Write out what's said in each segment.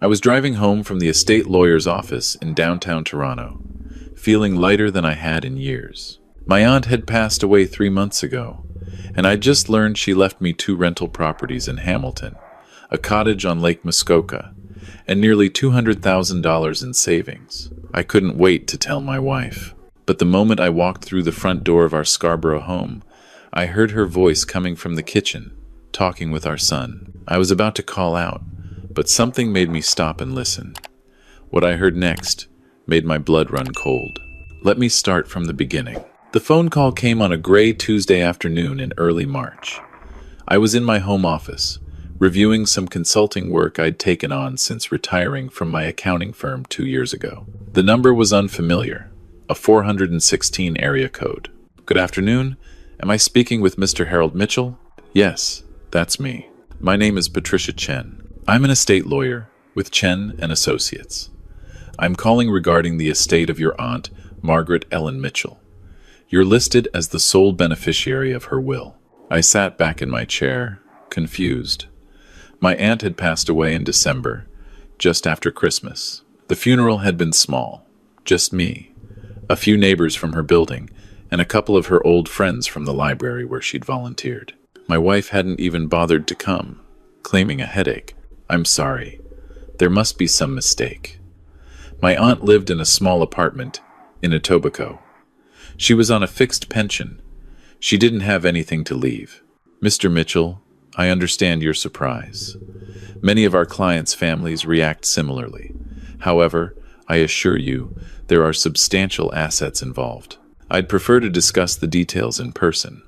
I was driving home from the estate lawyer's office in downtown Toronto, feeling lighter than I had in years. My aunt had passed away 3 months ago, and I'd just learned she left me 2 rental properties in Hamilton, a cottage on Lake Muskoka, and nearly $200,000 in savings. I couldn't wait to tell my wife. But the moment I walked through the front door of our Scarborough home, I heard her voice coming from the kitchen, talking with our son. I was about to call out, but something made me stop and listen. What I heard next made my blood run cold. Let me start from the beginning. The phone call came on a gray Tuesday afternoon in early March. I was in my home office, reviewing some consulting work I'd taken on since retiring from my accounting firm 2 years ago. The number was unfamiliar, a 416 area code. Good afternoon. Am I speaking with Mr. Harold Mitchell? Yes, that's me. My name is Patricia Chen. I'm an estate lawyer with Chen and Associates. I'm calling regarding the estate of your aunt, Margaret Ellen Mitchell. You're listed as the sole beneficiary of her will. I sat back in my chair, confused. My aunt had passed away in December, just after Christmas. The funeral had been small, just me, a few neighbors from her building, and a couple of her old friends from the library where she'd volunteered. My wife hadn't even bothered to come, claiming a headache. I'm sorry. There must be some mistake. My aunt lived in a small apartment in Etobicoke. She was on a fixed pension. She didn't have anything to leave. Mr. Mitchell, I understand your surprise. Many of our clients' families react similarly. However, I assure you, there are substantial assets involved. I'd prefer to discuss the details in person.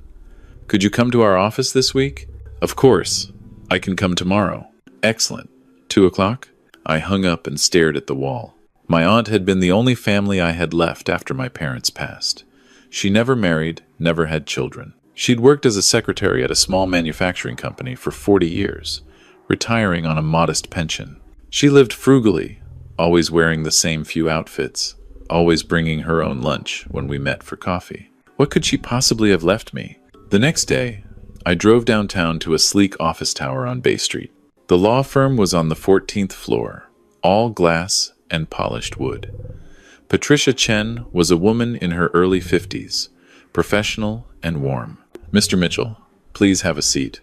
Could you come to our office this week? Of course. I can come tomorrow. Excellent. 2 o'clock? I hung up and stared at the wall. My aunt had been the only family I had left after my parents passed. She never married, never had children. She'd worked as a secretary at a small manufacturing company for 40 years, retiring on a modest pension. She lived frugally, always wearing the same few outfits, always bringing her own lunch when we met for coffee. What could she possibly have left me? The next day, I drove downtown to a sleek office tower on Bay Street. The law firm was on the 14th floor, all glass and polished wood. Patricia Chen was a woman in her early 50s, professional and warm. Mr. Mitchell, please have a seat.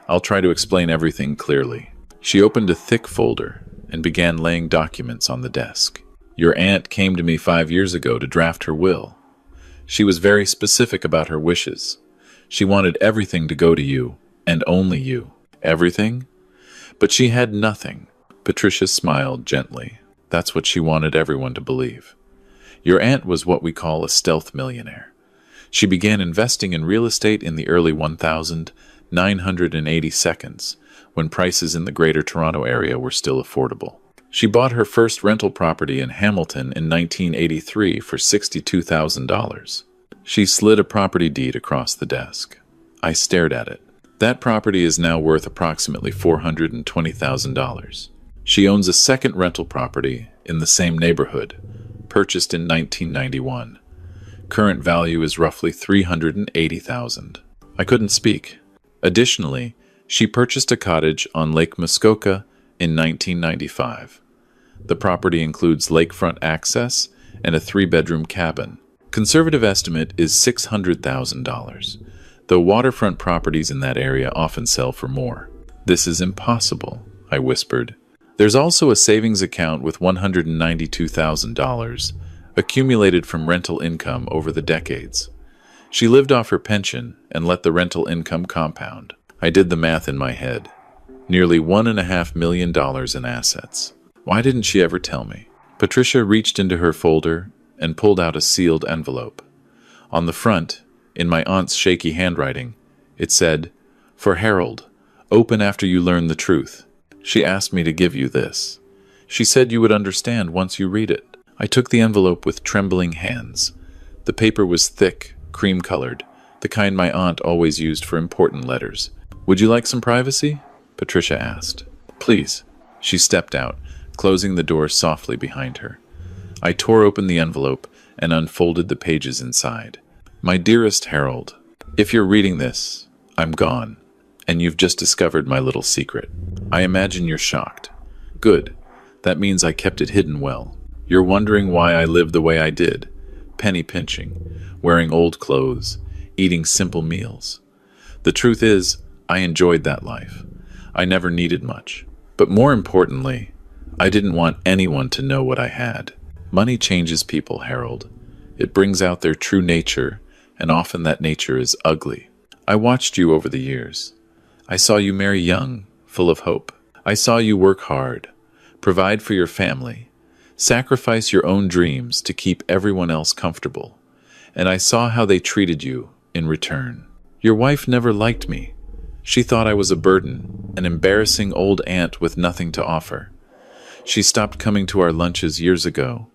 I'll try to explain everything clearly. She opened a thick folder and began laying documents on the desk. Your aunt came to me 5 years ago to draft her will. She was very specific about her wishes. She wanted everything to go to you, and only you. Everything? But she had nothing. Patricia smiled gently. That's what she wanted everyone to believe. Your aunt was what we call a stealth millionaire. She began investing in real estate in the early 1980 seconds, when prices in the Greater Toronto area were still affordable. She bought her first rental property in Hamilton in 1983 for $62,000. She slid a property deed across the desk. I stared at it. That property is now worth approximately $420,000. She owns a second rental property in the same neighborhood, purchased in 1991. Current value is roughly $380,000. I couldn't speak. Additionally, she purchased a cottage on Lake Muskoka in 1995. The property includes lakefront access and a 3-bedroom cabin. Conservative estimate is $600,000, though waterfront properties in that area often sell for more. This is impossible, I whispered. There's also a savings account with $192,000 accumulated from rental income over the decades. She lived off her pension and let the rental income compound. I did the math in my head. Nearly $1.5 million in assets. Why didn't she ever tell me? Patricia reached into her folder and pulled out a sealed envelope. On the front, in my aunt's shaky handwriting, it said, "For Harold, open after you learn the truth. She asked me to give you this. She said you would understand once you read it." I took the envelope with trembling hands. The paper was thick, cream-colored, the kind my aunt always used for important letters. "Would you like some privacy?" Patricia asked. "Please." She stepped out, closing the door softly behind her. I tore open the envelope and unfolded the pages inside. "My dearest Harold, if you're reading this, I'm gone, and you've just discovered my little secret. I imagine you're shocked. Good. That means I kept it hidden well. You're wondering why I lived the way I did. Penny pinching, wearing old clothes, eating simple meals. The truth is, I enjoyed that life. I never needed much. But more importantly, I didn't want anyone to know what I had. Money changes people, Harold. It brings out their true nature, and often that nature is ugly. I watched you over the years. I saw you marry young, full of hope. I saw you work hard, provide for your family, sacrifice your own dreams to keep everyone else comfortable. And I saw how they treated you in return. Your wife never liked me. She thought I was a burden, an embarrassing old aunt with nothing to offer. She stopped coming to our lunches years ago.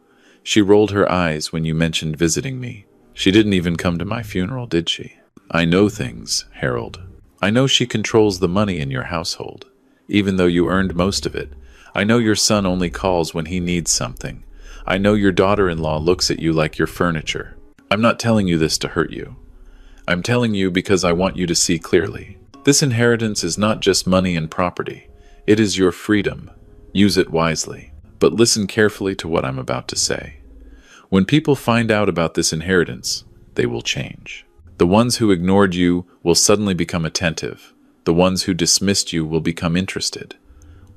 She rolled her eyes when you mentioned visiting me. She didn't even come to my funeral, did she? I know things, Harold. I know she controls the money in your household, even though you earned most of it. I know your son only calls when he needs something. I know your daughter-in-law looks at you like you're furniture. I'm not telling you this to hurt you. I'm telling you because I want you to see clearly. This inheritance is not just money and property. It is your freedom. Use it wisely. But listen carefully to what I'm about to say. When people find out about this inheritance, they will change. The ones who ignored you will suddenly become attentive. The ones who dismissed you will become interested.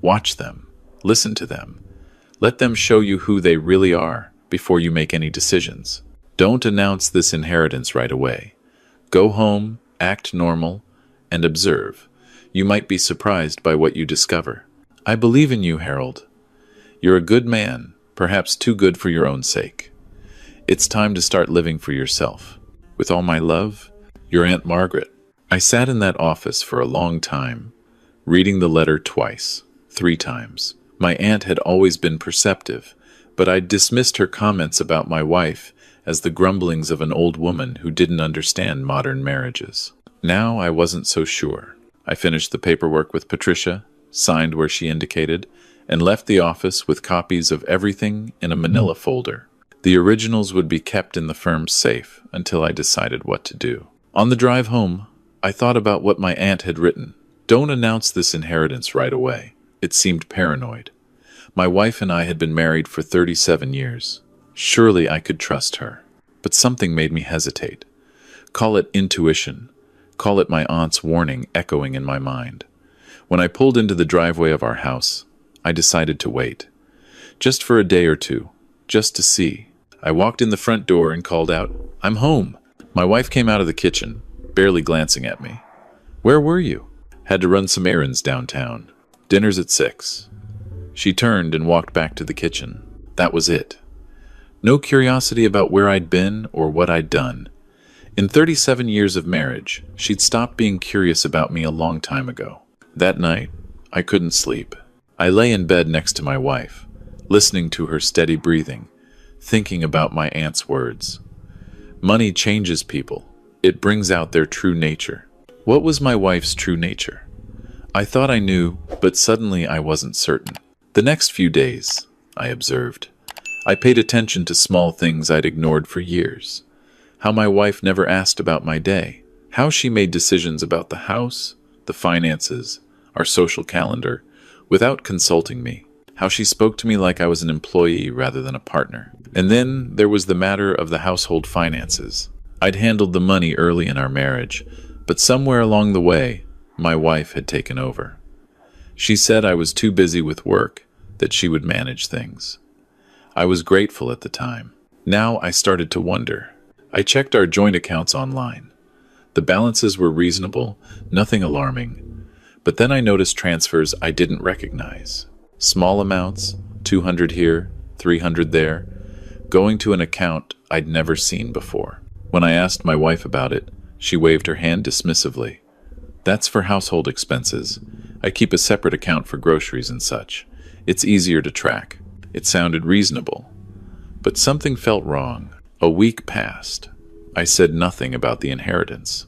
Watch them. Listen to them. Let them show you who they really are before you make any decisions. Don't announce this inheritance right away. Go home, act normal, and observe. You might be surprised by what you discover. I believe in you, Harold. You're a good man, perhaps too good for your own sake. It's time to start living for yourself. With all my love, your Aunt Margaret. I sat in that office for a long time, reading the letter twice, 3 times. My aunt had always been perceptive, but I dismissed her comments about my wife as the grumblings of an old woman who didn't understand modern marriages. Now I wasn't so sure. I finished the paperwork with Patricia, signed where she indicated, and left the office with copies of everything in a manila folder. The originals would be kept in the firm's safe until I decided what to do. On the drive home, I thought about what my aunt had written. Don't announce this inheritance right away. It seemed paranoid. My wife and I had been married for 37 years. Surely I could trust her. But something made me hesitate. Call it intuition. Call it my aunt's warning echoing in my mind. When I pulled into the driveway of our house, I decided to wait. Just for a day or two. Just to see. I walked in the front door and called out, "I'm home." My wife came out of the kitchen, barely glancing at me. "Where were you?" "Had to run some errands downtown. Dinner's at 6. She turned and walked back to the kitchen. That was it. No curiosity about where I'd been or what I'd done. In 37 years of marriage, she'd stopped being curious about me a long time ago. That night, I couldn't sleep. I lay in bed next to my wife, listening to her steady breathing, thinking about my aunt's words. Money changes people. It brings out their true nature. What was my wife's true nature? I thought I knew, but suddenly I wasn't certain. The next few days, I observed. I paid attention to small things I'd ignored for years. How my wife never asked about my day. How she made decisions about the house, the finances, our social calendar, without consulting me. How she spoke to me like I was an employee rather than a partner. And then there was the matter of the household finances. I'd handled the money early in our marriage, but somewhere along the way, my wife had taken over. She said I was too busy with work, that she would manage things. I was grateful at the time. Now I started to wonder. I checked our joint accounts online. The balances were reasonable, nothing alarming. But then I noticed transfers I didn't recognize. Small amounts, 200 here, 300 there, going to an account I'd never seen before. When I asked my wife about it, she waved her hand dismissively. That's for household expenses. I keep a separate account for groceries and such. It's easier to track. It sounded reasonable. But something felt wrong. A week passed. I said nothing about the inheritance.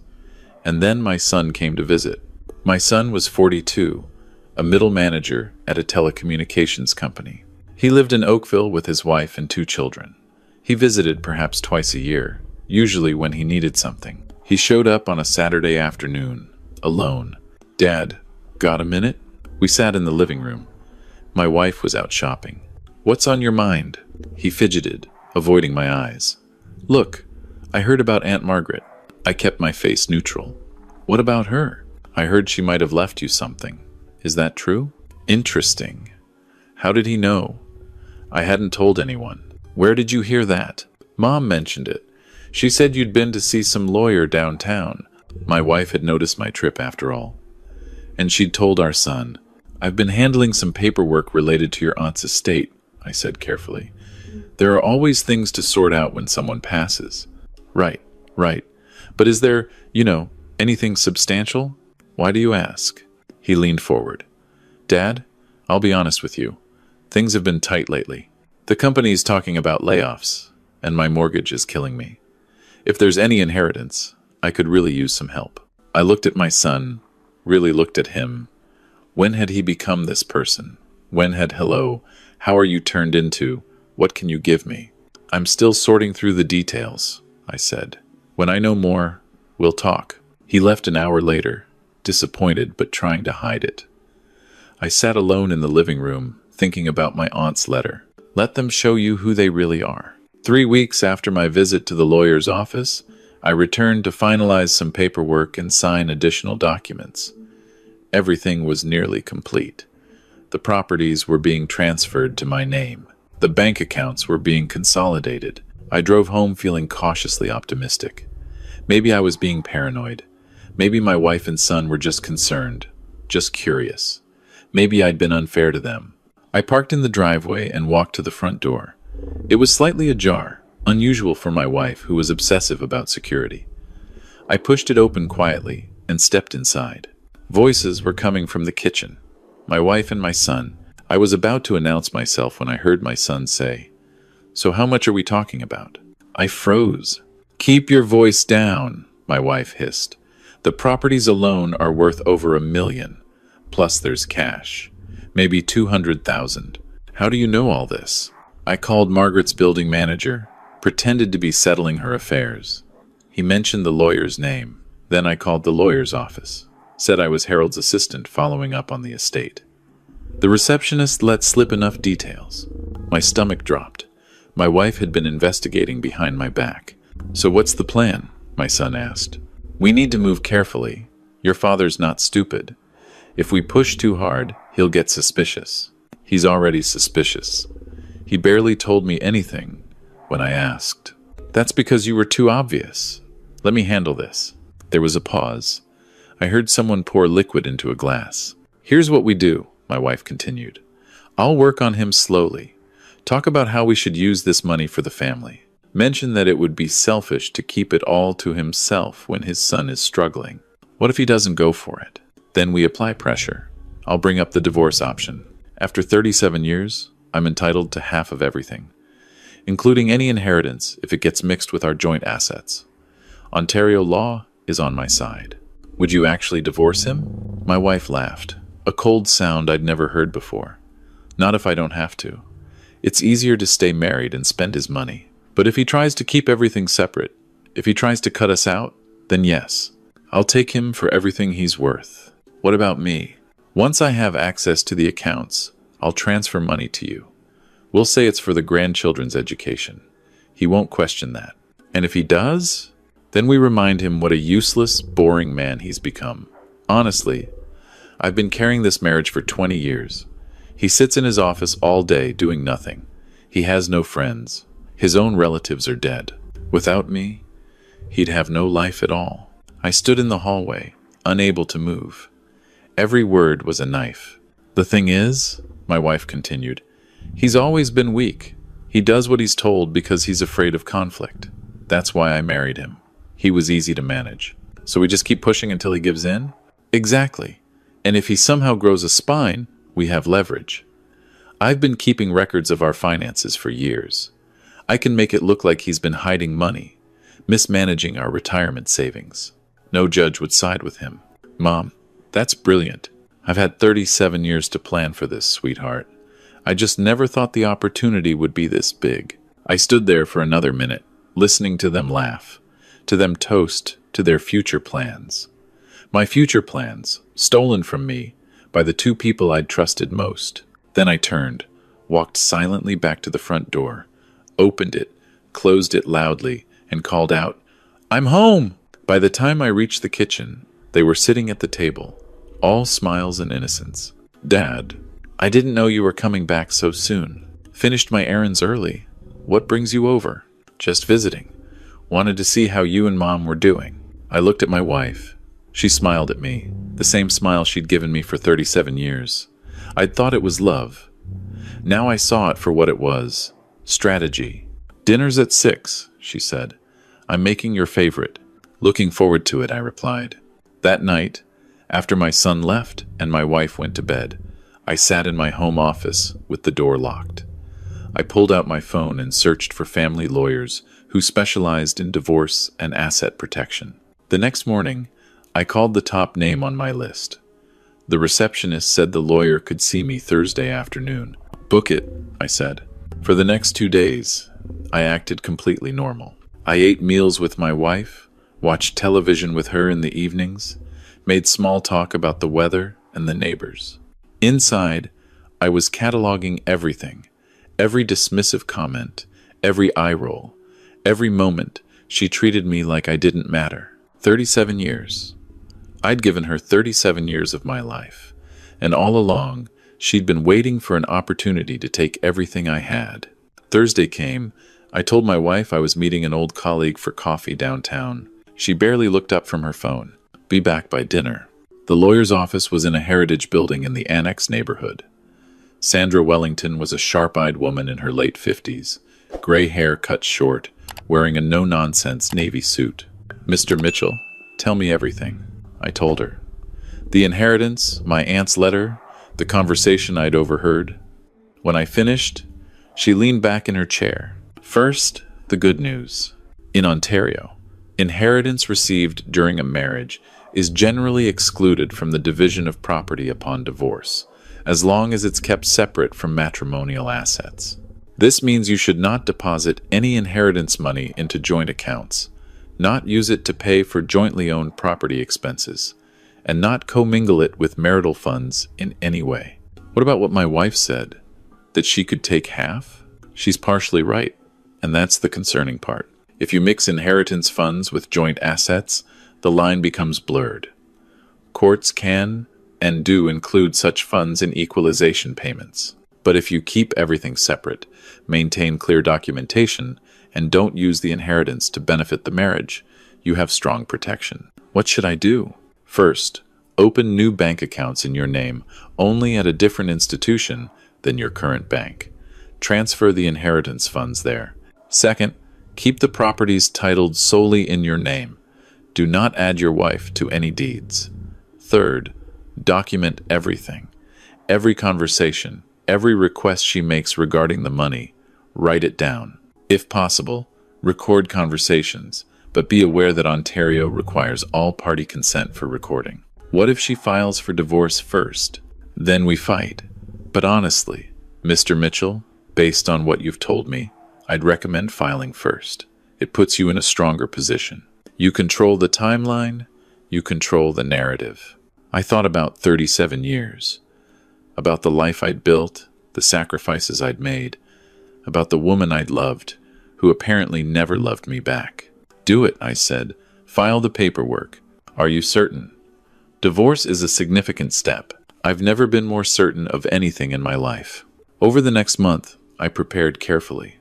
And then my son came to visit. My son was 42, a middle manager at a telecommunications company. He lived in Oakville with his wife and 2 children. He visited perhaps twice a year, usually when he needed something. He showed up on a Saturday afternoon, alone. "Dad, got a minute?" We sat in the living room. My wife was out shopping. What's on your mind? He fidgeted, avoiding my eyes. Look, I heard about Aunt Margaret. I kept my face neutral. What about her? I heard she might have left you something. Is that true? Interesting. How did he know? I hadn't told anyone. Where did you hear that? Mom mentioned it. She said you'd been to see some lawyer downtown. My wife had noticed my trip after all. And she'd told our son. I've been handling some paperwork related to your aunt's estate, I said carefully. There are always things to sort out when someone passes. Right. But is there, anything substantial? Why do you ask? He leaned forward. Dad, I'll be honest with you. Things have been tight lately. The company's talking about layoffs, and my mortgage is killing me. If there's any inheritance, I could really use some help. I looked at my son, really looked at him. When had he become this person? When had hello, how are you turned into, what can you give me? I'm still sorting through the details, I said. When I know more, we'll talk. He left an hour later, disappointed but trying to hide it. I sat alone in the living room, thinking about my aunt's letter. Let them show you who they really are. 3 weeks after my visit to the lawyer's office, I returned to finalize some paperwork and sign additional documents. Everything was nearly complete. The properties were being transferred to my name. The bank accounts were being consolidated. I drove home feeling cautiously optimistic. Maybe I was being paranoid. Maybe my wife and son were just concerned, just curious. Maybe I'd been unfair to them. I parked in the driveway and walked to the front door. It was slightly ajar, unusual for my wife, who was obsessive about security. I pushed it open quietly and stepped inside. Voices were coming from the kitchen. My wife and my son. I was about to announce myself when I heard my son say, "So how much are we talking about?" I froze. "Keep your voice down," my wife hissed. "The properties alone are worth over $1 million. Plus there's cash. Maybe 200,000. How do you know all this?" I called Margaret's building manager, pretended to be settling her affairs. He mentioned the lawyer's name. Then I called the lawyer's office, said I was Harold's assistant following up on the estate. The receptionist let slip enough details. My stomach dropped. My wife had been investigating behind my back. "So what's the plan?" my son asked. "We need to move carefully. Your father's not stupid. If we push too hard, he'll get suspicious. He's already suspicious. He barely told me anything when I asked. That's because you were too obvious. Let me handle this." There was a pause. I heard someone pour liquid into a glass. "Here's what we do," my wife continued. "I'll work on him slowly. Talk about how we should use this money for the family. Mention that it would be selfish to keep it all to himself when his son is struggling. What if he doesn't go for it? Then we apply pressure. I'll bring up the divorce option. After 37 years, I'm entitled to half of everything, including any inheritance if it gets mixed with our joint assets. Ontario law is on my side. Would you actually divorce him?" My wife laughed, a cold sound I'd never heard before. "Not if I don't have to. It's easier to stay married and spend his money. But if he tries to keep everything separate, if he tries to cut us out, then yes, I'll take him for everything he's worth. What about me? Once I have access to the accounts, I'll transfer money to you. We'll say it's for the grandchildren's education. He won't question that. And if he does, then we remind him what a useless, boring man he's become. Honestly, I've been carrying this marriage for 20 years. He sits in his office all day doing nothing. He has no friends. His own relatives are dead. Without me, he'd have no life at all." I stood in the hallway, unable to move. Every word was a knife. "The thing is," my wife continued, "he's always been weak. He does what he's told because he's afraid of conflict. That's why I married him. He was easy to manage. So we just keep pushing until he gives in?" "Exactly. And if he somehow grows a spine, we have leverage. I've been keeping records of our finances for years. I can make it look like he's been hiding money, mismanaging our retirement savings. No judge would side with him." "Mom, that's brilliant. I've had 37 years to plan for this, sweetheart. I just never thought the opportunity would be this big." I stood there for another minute, listening to them laugh, to them toast to their future plans. My future plans, stolen from me by the two people I'd trusted most. Then I turned, walked silently back to the front door, opened it, closed it loudly, and called out, "I'm home!" By the time I reached the kitchen, they were sitting at the table, all smiles and innocence. "Dad, I didn't know you were coming back so soon. Finished my errands early. What brings you over?" "Just visiting. Wanted to see how you and Mom were doing." I looked at my wife. She smiled at me, the same smile she'd given me for 37 years. I'd thought it was love. Now I saw it for what it was. Strategy. "Dinner's at 6, she said. "I'm making your favorite." "Looking forward to it," I replied. That night, after my son left and my wife went to bed, I sat in my home office with the door locked. I pulled out my phone and searched for family lawyers who specialized in divorce and asset protection. The next morning, I called the top name on my list. The receptionist said the lawyer could see me Thursday afternoon. "Book it," I said. For the next 2 days, I acted completely normal. I ate meals with my wife, watched television with her in the evenings, made small talk about the weather and the neighbors. Inside, I was cataloging everything, every dismissive comment, every eye roll, every moment she treated me like I didn't matter. 37 years. I'd given her 37 years of my life, and all along, she'd been waiting for an opportunity to take everything I had. Thursday came. I told my wife I was meeting an old colleague for coffee downtown. She barely looked up from her phone. "Be back by dinner." The lawyer's office was in a heritage building in the Annex neighborhood. Sandra Wellington was a sharp-eyed woman in her late 50s, gray hair cut short, wearing a no-nonsense navy suit. "Mr. Mitchell, tell me everything," I told her. The inheritance, my aunt's letter, the conversation I'd overheard. When I finished, she leaned back in her chair. First, the good news. In Ontario, inheritance received during a marriage is generally excluded from the division of property upon divorce, as long as it's kept separate from matrimonial assets. This means you should not deposit any inheritance money into joint accounts, not use it to pay for jointly owned property expenses, and not commingle it with marital funds in any way. What about what my wife said? That she could take half? She's partially right, and that's the concerning part. If you mix inheritance funds with joint assets, the line becomes blurred. Courts can and do include such funds in equalization payments. But if you keep everything separate, maintain clear documentation, and don't use the inheritance to benefit the marriage, you have strong protection. What should I do? First, open new bank accounts in your name only at a different institution than your current bank. Transfer the inheritance funds there. Second, keep the properties titled solely in your name. Do not add your wife to any deeds. Third, document everything. Every conversation, every request she makes regarding the money, write it down. If possible, record conversations, but be aware that Ontario requires all-party consent for recording. What if she files for divorce first? Then we fight. But honestly, Mr. Mitchell, based on what you've told me, I'd recommend filing first. It puts you in a stronger position. You control the timeline, you control the narrative. I thought about 37 years, about the life I'd built, the sacrifices I'd made, about the woman I'd loved, who apparently never loved me back. "Do it," I said. "File the paperwork." "Are you certain?" Divorce is a significant step. I've never been more certain of anything in my life. Over the next month, I prepared carefully.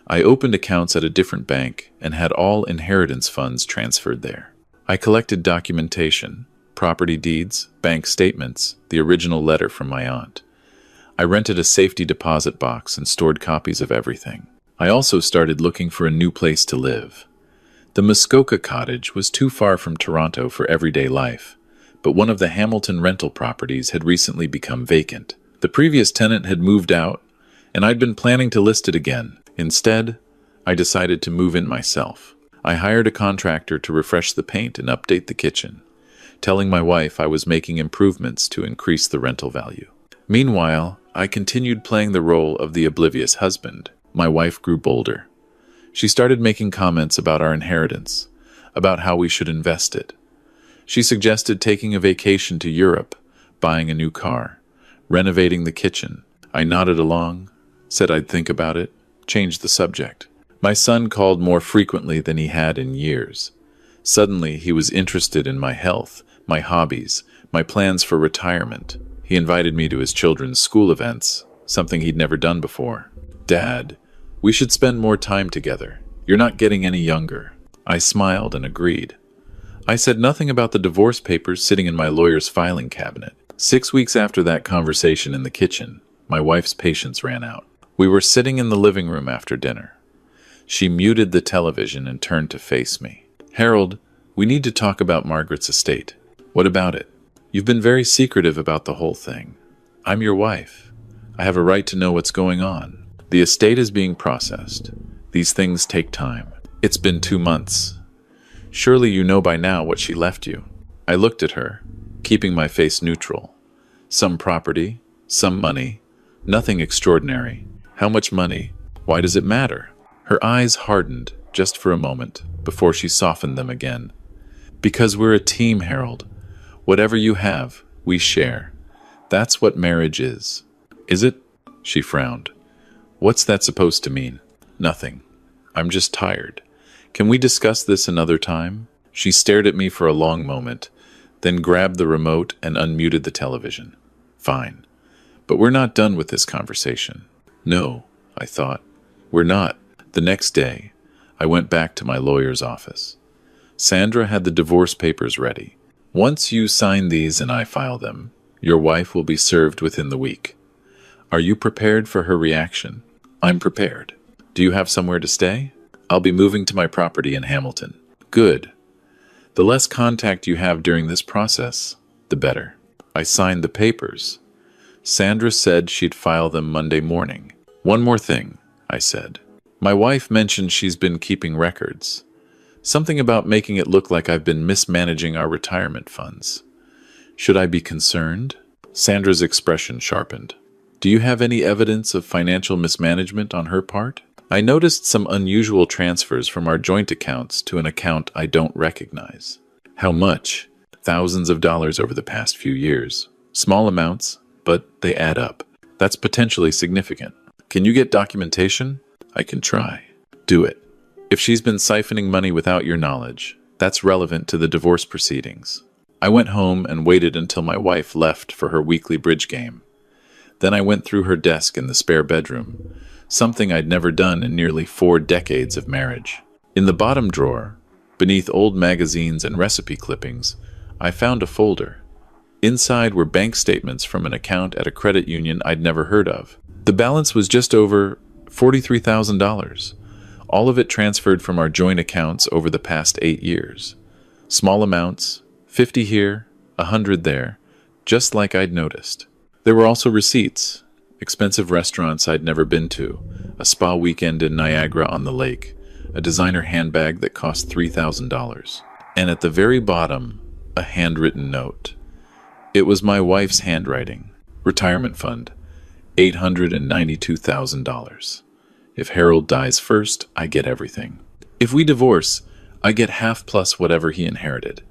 I opened accounts at a different bank and had all inheritance funds transferred there. I collected documentation, property deeds, bank statements, the original letter from my aunt. I rented a safety deposit box and stored copies of everything. I also started looking for a new place to live. The Muskoka cottage was too far from Toronto for everyday life, but one of the Hamilton rental properties had recently become vacant. The previous tenant had moved out, and I'd been planning to list it again. Instead, I decided to move in myself. I hired a contractor to refresh the paint and update the kitchen, telling my wife I was making improvements to increase the rental value. Meanwhile, I continued playing the role of the oblivious husband. My wife grew bolder. She started making comments about our inheritance, about how we should invest it. She suggested taking a vacation to Europe, buying a new car, renovating the kitchen. I nodded along, said I'd think about it, changed the subject. My son called more frequently than he had in years. Suddenly, he was interested in my health, my hobbies, my plans for retirement. He invited me to his children's school events, something he'd never done before. "Dad, we should spend more time together. You're not getting any younger." I smiled and agreed. I said nothing about the divorce papers sitting in my lawyer's filing cabinet. 6 weeks after that conversation in the kitchen, my wife's patience ran out. We were sitting in the living room after dinner. She muted the television and turned to face me. "Harold, we need to talk about Margaret's estate." "What about it?" "You've been very secretive about the whole thing. I'm your wife. I have a right to know what's going on. The estate is being processed. These things take time. It's been 2 months. Surely you know by now what she left you." I looked at her, keeping my face neutral. "Some property, some money, nothing extraordinary." "How much money? Why does it matter?" Her eyes hardened just for a moment before she softened them again. "Because we're a team, Harold. Whatever you have, we share. That's what marriage is." "Is it?" She frowned. "What's that supposed to mean?" "Nothing. I'm just tired. Can we discuss this another time?" She stared at me for a long moment, then grabbed the remote and unmuted the television. "Fine. But we're not done with this conversation." "No," I thought. "We're not." The next day, I went back to my lawyer's office. Sandra had the divorce papers ready. "Once you sign these and I file them, your wife will be served within the week. Are you prepared for her reaction?" "I'm prepared." "Do you have somewhere to stay?" "I'll be moving to my property in Hamilton." "Good. The less contact you have during this process, the better." I signed the papers. Sandra said she'd file them Monday morning. "One more thing," I said. "My wife mentioned she's been keeping records. Something about making it look like I've been mismanaging our retirement funds. Should I be concerned?" Sandra's expression sharpened. "Do you have any evidence of financial mismanagement on her part?" I noticed some unusual transfers from our joint accounts to an account I don't recognize. "How much?" "Thousands of dollars over the past few years. Small amounts, but they add up. That's potentially significant." "Can you get documentation?" "I can try." "Do it. If she's been siphoning money without your knowledge, that's relevant to the divorce proceedings." I went home and waited until my wife left for her weekly bridge game. Then I went through her desk in the spare bedroom, something I'd never done in nearly 4 decades of marriage. In the bottom drawer, beneath old magazines and recipe clippings, I found a folder. Inside were bank statements from an account at a credit union I'd never heard of. The balance was just over $43,000. All of it transferred from our joint accounts over the past 8 years. Small amounts, 50 here, 100 there, just like I'd noticed. There were also receipts, expensive restaurants I'd never been to, a spa weekend in Niagara on the lake, a designer handbag that cost $3,000, and at the very bottom, a handwritten note. It was my wife's handwriting. "Retirement fund, $892,000. If Harold dies first, I get everything. If we divorce, I get half plus whatever he inherited.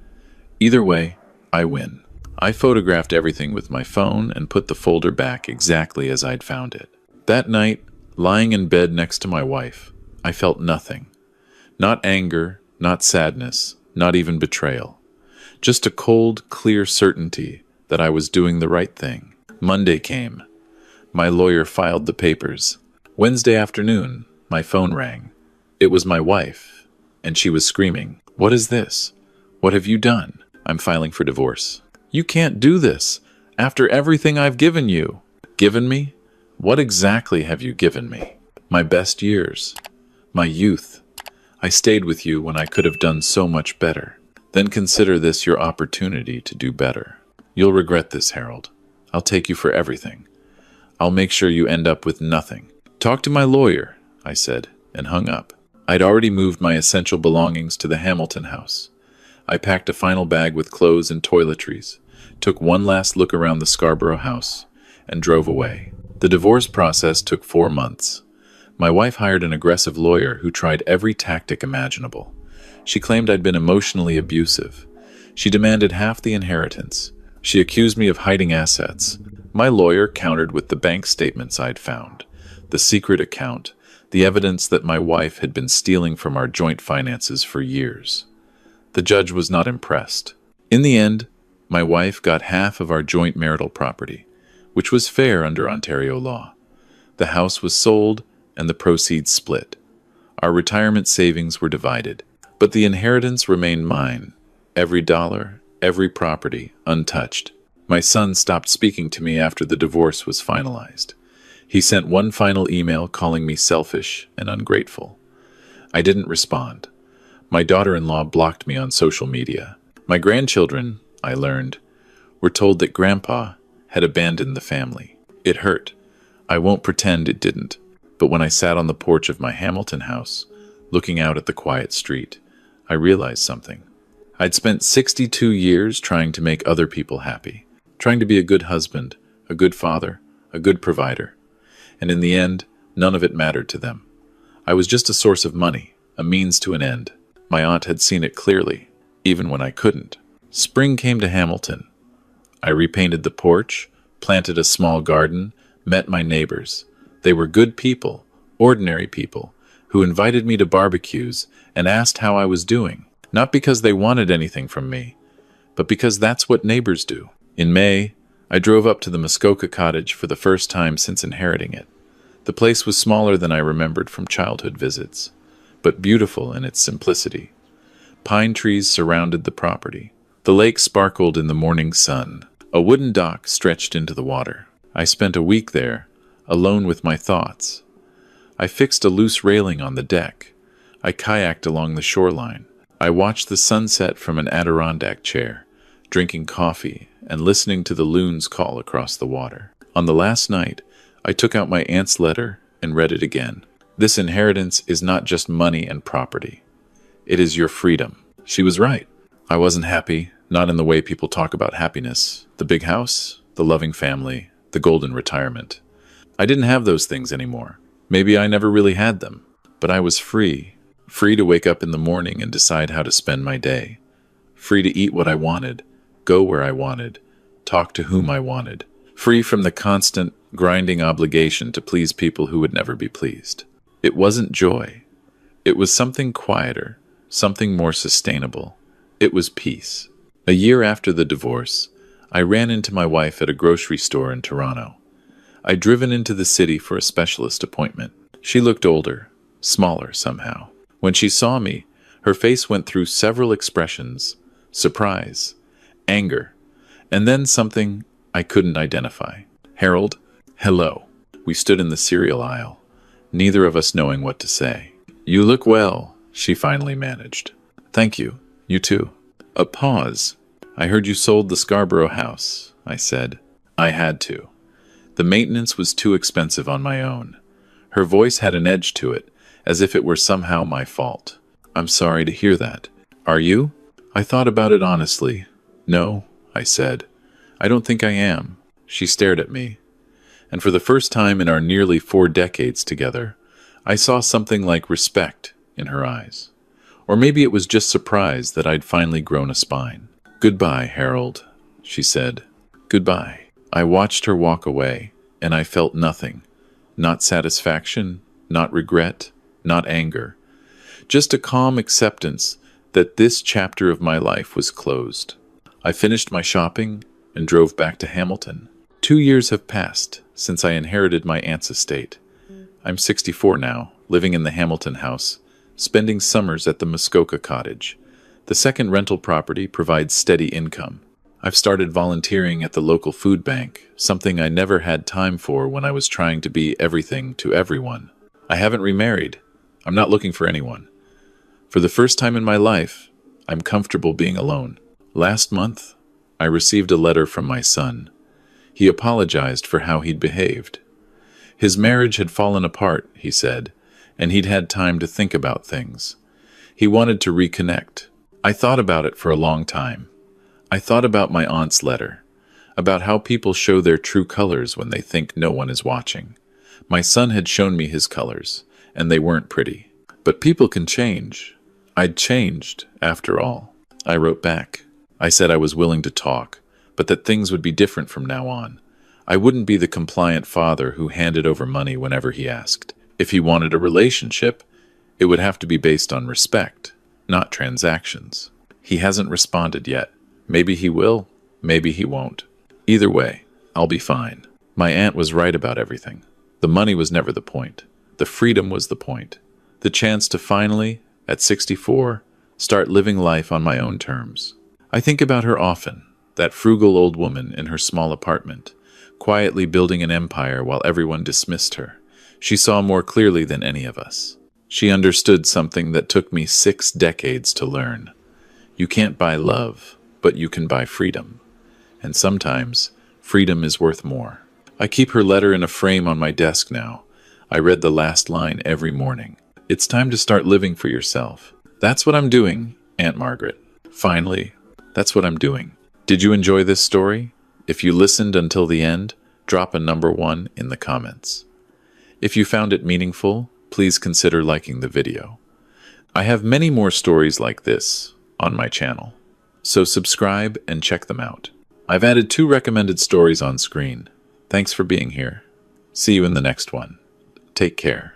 Either way, I win." I photographed everything with my phone and put the folder back exactly as I'd found it. That night, lying in bed next to my wife, I felt nothing. Not anger, not sadness, not even betrayal. Just a cold, clear certainty that I was doing the right thing. Monday came. My lawyer filed the papers. Wednesday afternoon, my phone rang. It was my wife, and she was screaming, "What is this? What have you done?" "I'm filing for divorce." "You can't do this, after everything I've given you." "Given me? What exactly have you given me?" "My best years. My youth. I stayed with you when I could have done so much better." "Then consider this your opportunity to do better. You'll regret this, Harold. I'll take you for everything. I'll make sure you end up with nothing." "Talk to my lawyer," I said, and hung up. I'd already moved my essential belongings to the Hamilton house. I packed a final bag with clothes and toiletries, took one last look around the Scarborough house, and drove away. The divorce process took 4 months. My wife hired an aggressive lawyer who tried every tactic imaginable. She claimed I'd been emotionally abusive. She demanded half the inheritance. She accused me of hiding assets, My lawyer countered with the bank statements I'd found, the secret account, the evidence that my wife had been stealing from our joint finances for years. The judge was not impressed. In the end, my wife got half of our joint marital property, which was fair under Ontario law. The house was sold and the proceeds split. Our retirement savings were divided, but the inheritance remained mine. Every dollar, every property, untouched. My son stopped speaking to me after the divorce was finalized. He sent one final email calling me selfish and ungrateful. I didn't respond. My daughter-in-law blocked me on social media. My grandchildren, I learned, were told that Grandpa had abandoned the family. It hurt. I won't pretend it didn't. But when I sat on the porch of my Hamilton house, looking out at the quiet street, I realized something. I'd spent 62 years trying to make other people happy, trying to be a good husband, a good father, a good provider. And in the end, none of it mattered to them. I was just a source of money, a means to an end. My aunt had seen it clearly, even when I couldn't. Spring came to Hamilton. I repainted the porch, planted a small garden, met my neighbors. They were good people, ordinary people, who invited me to barbecues and asked how I was doing, not because they wanted anything from me, but because that's what neighbors do. In May, I drove up to the Muskoka cottage for the first time since inheriting it. The place was smaller than I remembered from childhood visits, but beautiful in its simplicity. Pine trees surrounded the property. The lake sparkled in the morning sun. A wooden dock stretched into the water. I spent a week there, alone with my thoughts. I fixed a loose railing on the deck. I kayaked along the shoreline. I watched the sunset from an Adirondack chair, drinking coffee and listening to the loons call across the water. On the last night, I took out my aunt's letter and read it again. This inheritance is not just money and property. It is your freedom. She was right. I wasn't happy, not in the way people talk about happiness. The big house, the loving family, the golden retirement. I didn't have those things anymore. Maybe I never really had them. But I was free. Free to wake up in the morning and decide how to spend my day. Free to eat what I wanted, go where I wanted, talk to whom I wanted. Free from the constant, grinding obligation to please people who would never be pleased. It wasn't joy. It was something quieter, something more sustainable. It was peace. A year after the divorce, I ran into my wife at a grocery store in Toronto. I'd driven into the city for a specialist appointment. She looked older, smaller somehow. When she saw me, her face went through several expressions: surprise, anger, and then something I couldn't identify. Harold, hello. We stood in the cereal aisle, neither of us knowing what to say. You look well, she finally managed. Thank you. You too. A pause. I heard you sold the Scarborough house, I said. I had to. The maintenance was too expensive on my own. Her voice had an edge to it, as if it were somehow my fault. I'm sorry to hear that. Are you? I thought about it honestly. No, I said. I don't think I am. She stared at me. And for the first time in our nearly 4 decades together, I saw something like respect in her eyes. Or maybe it was just surprise that I'd finally grown a spine. Goodbye, Harold, she said. Goodbye. I watched her walk away, and I felt nothing. Not satisfaction, not regret, not anger. Just a calm acceptance that this chapter of my life was closed. I finished my shopping and drove back to Hamilton. 2 years have passed since I inherited my aunt's estate. I'm 64 now, living in the Hamilton house, spending summers at the Muskoka cottage. The second rental property provides steady income. I've started volunteering at the local food bank, something I never had time for when I was trying to be everything to everyone. I haven't remarried. I'm not looking for anyone. For the first time in my life, I'm comfortable being alone. Last month, I received a letter from my son. He apologized for how he'd behaved. His marriage had fallen apart, he said, and he'd had time to think about things. He wanted to reconnect. I thought about it for a long time. I thought about my aunt's letter, about how people show their true colors when they think no one is watching. My son had shown me his colors, and they weren't pretty. But people can change. I'd changed, after all. I wrote back. I said I was willing to talk, but that things would be different from now on. I wouldn't be the compliant father who handed over money whenever he asked. If he wanted a relationship, it would have to be based on respect, not transactions. He hasn't responded yet. Maybe he will, maybe he won't. Either way, I'll be fine. My aunt was right about everything. The money was never the point. The freedom was the point. The chance to finally, at 64, start living life on my own terms. I think about her often, that frugal old woman in her small apartment, quietly building an empire while everyone dismissed her. She saw more clearly than any of us. She understood something that took me 6 decades to learn. You can't buy love, but you can buy freedom. And sometimes, freedom is worth more. I keep her letter in a frame on my desk now. I read the last line every morning. It's time to start living for yourself. That's what I'm doing, Aunt Margaret. Finally, that's what I'm doing. Did you enjoy this story? If you listened until the end, drop a number 1 in the comments. If you found it meaningful, please consider liking the video. I have many more stories like this on my channel, so subscribe and check them out. I've added 2 recommended stories on screen. Thanks for being here. See you in the next one. Take care.